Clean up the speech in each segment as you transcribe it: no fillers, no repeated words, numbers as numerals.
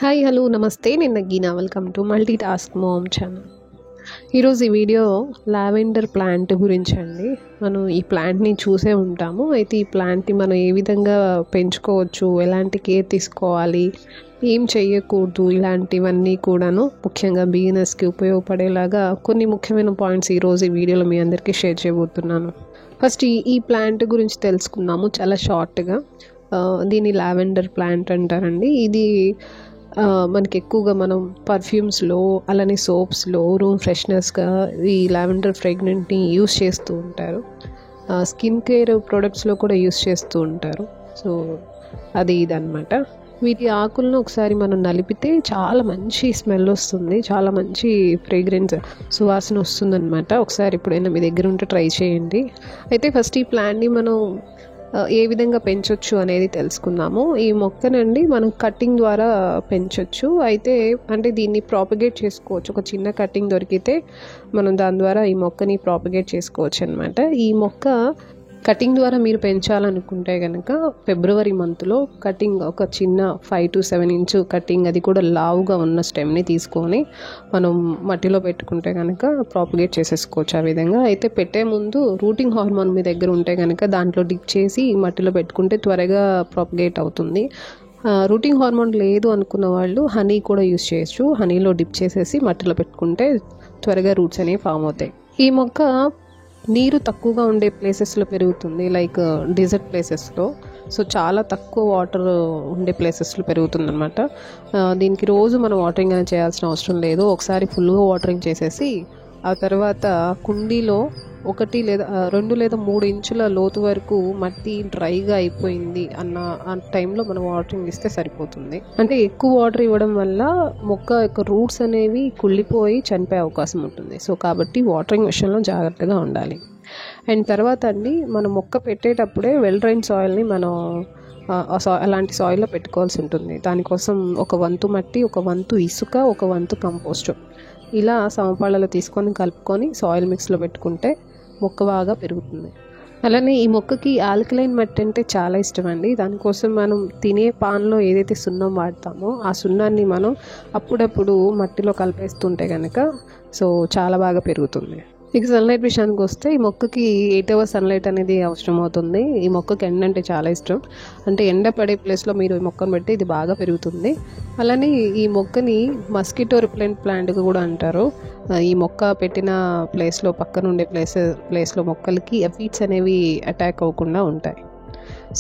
Hi hello నమస్తే, నేను Nagina. Welcome to multi task ma'am channel. ఈరోజు ఈ వీడియో లావెండర్ ప్లాంట్ గురించి అండి. మనం ఈ ప్లాంట్ని చూసే ఉంటాము. అయితే ఈ ప్లాంట్ని మనం ఏ విధంగా పెంచుకోవచ్చు, ఎలాంటి కేర్ తీసుకోవాలి, ఏం చేయకూడదు, ఇలాంటివన్నీ కూడాను ముఖ్యంగా బిగినర్స్కి ఉపయోగపడేలాగా కొన్ని ముఖ్యమైన పాయింట్స్ ఈరోజు ఈ వీడియోలో మీ అందరికీ షేర్ చేయబోతున్నాను. ఫస్ట్ ఈ ప్లాంట్ గురించి తెలుసుకుందాము చాలా షార్ట్గా. దీన్ని లావెండర్ ప్లాంట్ అంటారండి. ఇది మనకి ఎక్కువగా మనం పర్ఫ్యూమ్స్లో అలానే సోప్స్లో రూమ్ ఫ్రెషనర్స్గా ఈ లావెండర్ ఫ్రేగ్రెంట్ని యూస్ చేస్తూ ఉంటారు. స్కిన్ కేర్ ప్రొడక్ట్స్లో కూడా యూస్ చేస్తూ ఉంటారు. సో అది ఇదన్నమాట. వీటి ఆకులను ఒకసారి మనం నలిపితే చాలా మంచి స్మెల్ వస్తుంది, చాలా మంచి ఫ్రేగ్రెన్స్ సువాసన వస్తుందన్నమాట. ఒకసారి ఎప్పుడైనా మీ దగ్గర ఉంటే ట్రై చేయండి. అయితే ఫస్ట్ ఈ ప్లాంట్ని మనం ఏ విధంగా పెంచవచ్చు అనేది తెలుసుకుందాము. ఈ మొక్కనండి మనం కటింగ్ ద్వారా పెంచవచ్చు. అయితే అంటే దీన్ని ప్రాపగేట్ చేసుకోవచ్చు. ఒక చిన్న కటింగ్ దొరికితే మనం దాని ద్వారా ఈ మొక్కని ప్రాపగేట్ చేసుకోవచ్చు అనమాట. ఈ మొక్క కటింగ్ ద్వారా మీరు పెంచాలనుకుంటే కనుక ఫిబ్రవరి మంత్లో కటింగ్ ఒక చిన్న 5 to 7 ఇంచు కటింగ్, అది కూడా లావుగా ఉన్న స్టెమ్ని తీసుకొని మనం మట్టిలో పెట్టుకుంటే కనుక ప్రాపగేట్ చేసేసుకోవచ్చు ఆ విధంగా. అయితే పెట్టే ముందు రూటింగ్ హార్మోన్ మీ దగ్గర ఉంటే కనుక దాంట్లో డిప్ చేసి మట్టిలో పెట్టుకుంటే త్వరగా ప్రాపగేట్ అవుతుంది. రూటింగ్ హార్మోన్ లేదు అనుకున్న వాళ్ళు హనీ కూడా యూస్ చేయొచ్చు. హనీలో డిప్ చేసేసి మట్టిలో పెట్టుకుంటే త్వరగా రూట్స్ అనేవి ఫామ్ అవుతాయి. ఈ మొక్క నీరు తక్కువగా ఉండే ప్లేసెస్లో పెరుగుతుంది, లైక్ డెజర్ట్ ప్లేసెస్లో. సో చాలా తక్కువ వాటర్ ఉండే ప్లేసెస్లో పెరుగుతుంది అనమాట. దీనికి రోజు మనం వాటరింగ్ అనేది చేయాల్సిన అవసరం లేదు. ఒకసారి ఫుల్గా వాటరింగ్ చేసేసి ఆ తర్వాత కుండీలో 1 లేదా 2 లేదా 3 ఇంచుల లోతు వరకు మట్టి డ్రైగా అయిపోయింది అన్న ఆ టైంలో మనం వాటరింగ్ ఇస్తే సరిపోతుంది. అంటే ఎక్కువ వాటర్ ఇవ్వడం వల్ల మొక్క యొక్క రూట్స్ అనేవి కుళ్ళిపోయి చనిపోయే అవకాశం ఉంటుంది. సో కాబట్టి వాటరింగ్ విషయంలో జాగ్రత్తగా ఉండాలి. అండ్ తర్వాత అండి, మనం మొక్క పెట్టేటప్పుడే వెల్ డ్రైన్ సాయిల్ని మనం అలాంటి సాయిల్లో పెట్టుకోవాల్సి ఉంటుంది. దానికోసం 1 వంతు మట్టి, 1 వంతు ఇసుక, 1 వంతు కంపోస్ట్ ఇలా సమపాళ్ళలో తీసుకొని కలుపుకొని సాయిల్ మిక్స్లో పెట్టుకుంటే మొక్క బాగా పెరుగుతుంది. అలానే ఈ మొక్కకి ఆల్కలైన్ మట్టి అంటే చాలా ఇష్టం అండి. దానికోసం మనం తినే పాన్లో ఏదైతే సున్నం వాడతామో ఆ సున్నాన్ని మనం అప్పుడప్పుడు మట్టిలో కలిపేస్తుంటే కనుక సో చాలా బాగా పెరుగుతుంది. ఇక సన్లైట్ విషయానికి వస్తే ఈ మొక్కకి 8 hours సన్లైట్ అనేది అవసరం అవుతుంది. ఈ మొక్కకి ఎండ అంటే చాలా ఇష్టం. అంటే ఎండ పడే ప్లేస్లో మీరు ఈ మొక్కను పెడితే ఇది బాగా పెరుగుతుంది. అలానే ఈ మొక్కని మస్కిటో రిప్లెంట్ ప్లాంట్ కూడా అంటారు. ఈ మొక్క పెట్టిన ప్లేస్లో పక్కన ఉండే ప్లేస్లో మొక్కలకి ఎఫీడ్స్ అనేవి అటాక్ అవ్వకుండా ఉంటాయి.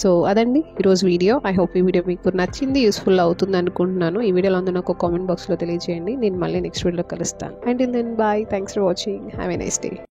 సో అదండి ఈరోజు వీడియో. ఐ హోప్ ఈ వీడియో మీకు నచ్చింది, యూస్ఫుల్ అవుతుంది అనుకుంటున్నాను. ఈ వీడియోలో అందరూ నాకు కామెంట్ బాక్స్లో తెలియజేయండి. నేను మళ్ళీ నెక్స్ట్ వీడియోలో కలుస్తాను. And then bye, thanks for watching, have a nice day.